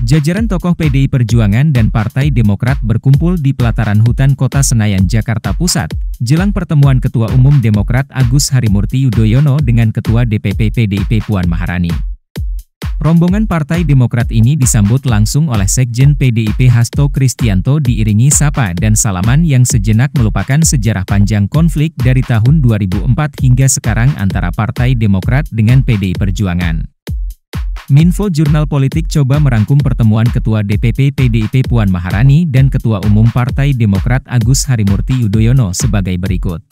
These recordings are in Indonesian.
Jajaran tokoh PDI Perjuangan dan Partai Demokrat berkumpul di pelataran hutan Kota Senayan, Jakarta Pusat, jelang pertemuan Ketua Umum Demokrat Agus Harimurti Yudhoyono dengan Ketua DPP PDIP Puan Maharani. Rombongan Partai Demokrat ini disambut langsung oleh Sekjen PDIP Hasto Kristianto diiringi sapa dan salaman yang sejenak melupakan sejarah panjang konflik dari tahun 2004 hingga sekarang antara Partai Demokrat dengan PDI Perjuangan. Minfo Jurnal Politik coba merangkum pertemuan Ketua DPP PDIP Puan Maharani dan Ketua Umum Partai Demokrat Agus Harimurti Yudhoyono sebagai berikut.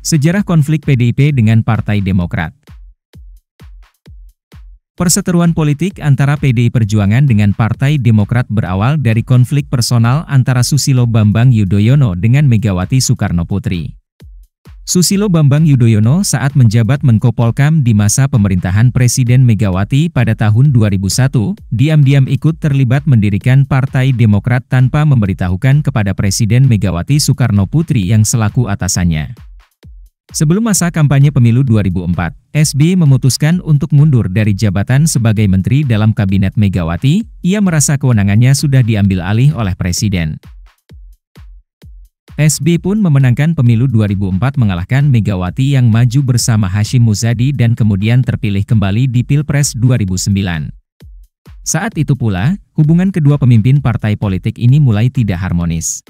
Sejarah konflik PDIP dengan Partai Demokrat. Perseteruan politik antara PDI Perjuangan dengan Partai Demokrat berawal dari konflik personal antara Susilo Bambang Yudhoyono dengan Megawati Soekarnoputri. Susilo Bambang Yudhoyono saat menjabat Menko Polkam di masa pemerintahan Presiden Megawati pada tahun 2001, diam-diam ikut terlibat mendirikan Partai Demokrat tanpa memberitahukan kepada Presiden Megawati Soekarnoputri yang selaku atasannya. Sebelum masa kampanye pemilu 2004, SBY memutuskan untuk mundur dari jabatan sebagai menteri dalam kabinet Megawati. Ia merasa kewenangannya sudah diambil alih oleh Presiden. SBY pun memenangkan pemilu 2004 mengalahkan Megawati yang maju bersama Hashim Muzadi dan kemudian terpilih kembali di Pilpres 2009. Saat itu pula, hubungan kedua pemimpin partai politik ini mulai tidak harmonis.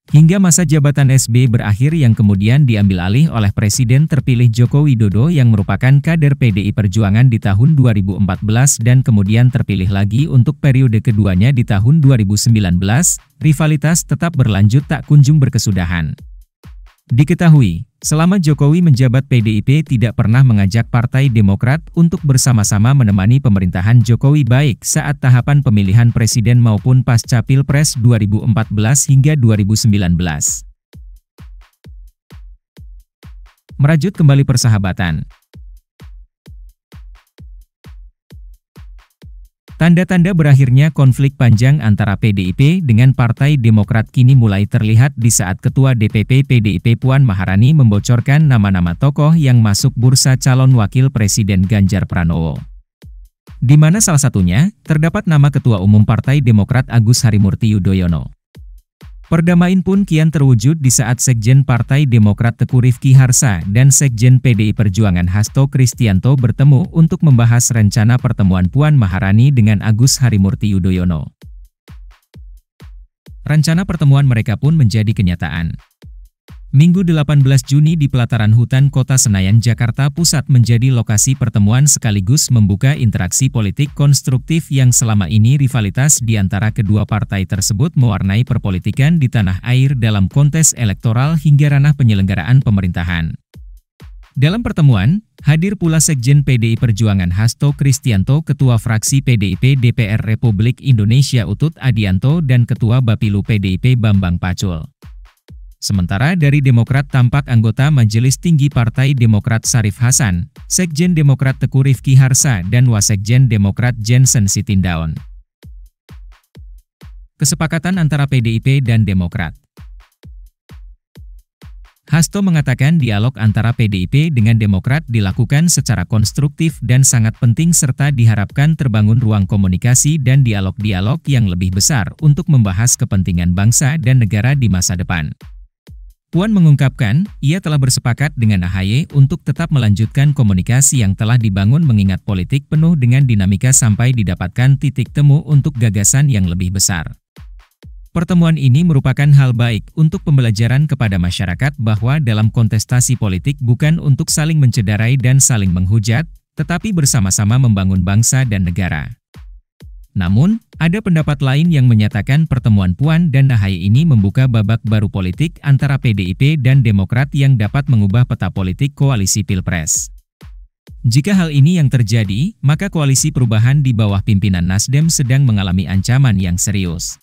Hingga masa jabatan SBY berakhir yang kemudian diambil alih oleh Presiden terpilih Joko Widodo yang merupakan kader PDI Perjuangan di tahun 2014 dan kemudian terpilih lagi untuk periode keduanya di tahun 2019, rivalitas tetap berlanjut tak kunjung berkesudahan. Diketahui, selama Jokowi menjabat PDIP tidak pernah mengajak Partai Demokrat untuk bersama-sama menemani pemerintahan Jokowi baik saat tahapan pemilihan presiden maupun pasca Pilpres 2014 hingga 2019. Merajut kembali persahabatan. Tanda-tanda berakhirnya konflik panjang antara PDIP dengan Partai Demokrat kini mulai terlihat di saat Ketua DPP PDIP Puan Maharani membocorkan nama-nama tokoh yang masuk bursa calon wakil Presiden Ganjar Pranowo. Di mana salah satunya, terdapat nama Ketua Umum Partai Demokrat Agus Harimurti Yudhoyono. Perdamaian pun kian terwujud di saat Sekjen Partai Demokrat Teguh Rifki Harsa dan Sekjen PDI Perjuangan Hasto Kristianto bertemu untuk membahas rencana pertemuan Puan Maharani dengan Agus Harimurti Yudhoyono. Rencana pertemuan mereka pun menjadi kenyataan. Minggu 18 Juni di pelataran hutan Kota Senayan, Jakarta Pusat menjadi lokasi pertemuan sekaligus membuka interaksi politik konstruktif yang selama ini rivalitas di antara kedua partai tersebut mewarnai perpolitikan di tanah air dalam kontes elektoral hingga ranah penyelenggaraan pemerintahan. Dalam pertemuan, hadir pula Sekjen PDI Perjuangan Hasto Kristianto, Ketua Fraksi PDIP DPR Republik Indonesia Utut Adianto dan Ketua Bapilu PDIP Bambang Pacul. Sementara dari Demokrat tampak anggota Majelis Tinggi Partai Demokrat Syarif Hasan, Sekjen Demokrat Teguh Rifki Harsa dan Wasekjen Demokrat Jensen Sitindaun. Kesepakatan antara PDIP dan Demokrat. Hasto mengatakan dialog antara PDIP dengan Demokrat dilakukan secara konstruktif dan sangat penting serta diharapkan terbangun ruang komunikasi dan dialog-dialog yang lebih besar untuk membahas kepentingan bangsa dan negara di masa depan. Puan mengungkapkan, ia telah bersepakat dengan AHY untuk tetap melanjutkan komunikasi yang telah dibangun mengingat politik penuh dengan dinamika sampai didapatkan titik temu untuk gagasan yang lebih besar. Pertemuan ini merupakan hal baik untuk pembelajaran kepada masyarakat bahwa dalam kontestasi politik bukan untuk saling mencederai dan saling menghujat, tetapi bersama-sama membangun bangsa dan negara. Namun, ada pendapat lain yang menyatakan pertemuan Puan dan AHY ini membuka babak baru politik antara PDIP dan Demokrat yang dapat mengubah peta politik koalisi Pilpres. Jika hal ini yang terjadi, maka koalisi perubahan di bawah pimpinan Nasdem sedang mengalami ancaman yang serius.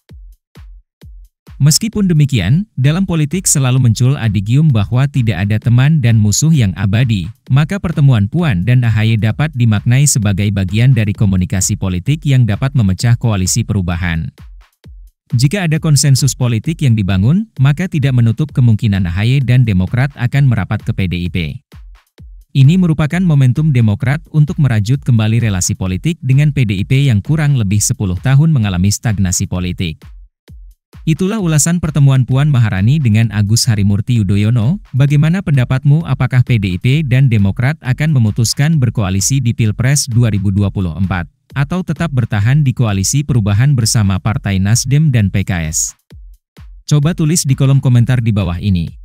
Meskipun demikian, dalam politik selalu muncul adigium bahwa tidak ada teman dan musuh yang abadi, maka pertemuan Puan dan AHY dapat dimaknai sebagai bagian dari komunikasi politik yang dapat memecah koalisi perubahan. Jika ada konsensus politik yang dibangun, maka tidak menutup kemungkinan AHY dan Demokrat akan merapat ke PDIP. Ini merupakan momentum Demokrat untuk merajut kembali relasi politik dengan PDIP yang kurang lebih 10 tahun mengalami stagnasi politik. Itulah ulasan pertemuan Puan Maharani dengan Agus Harimurti Yudhoyono. Bagaimana pendapatmu, apakah PDIP dan Demokrat akan memutuskan berkoalisi di Pilpres 2024? Atau tetap bertahan di koalisi perubahan bersama Partai Nasdem dan PKS? Coba tulis di kolom komentar di bawah ini.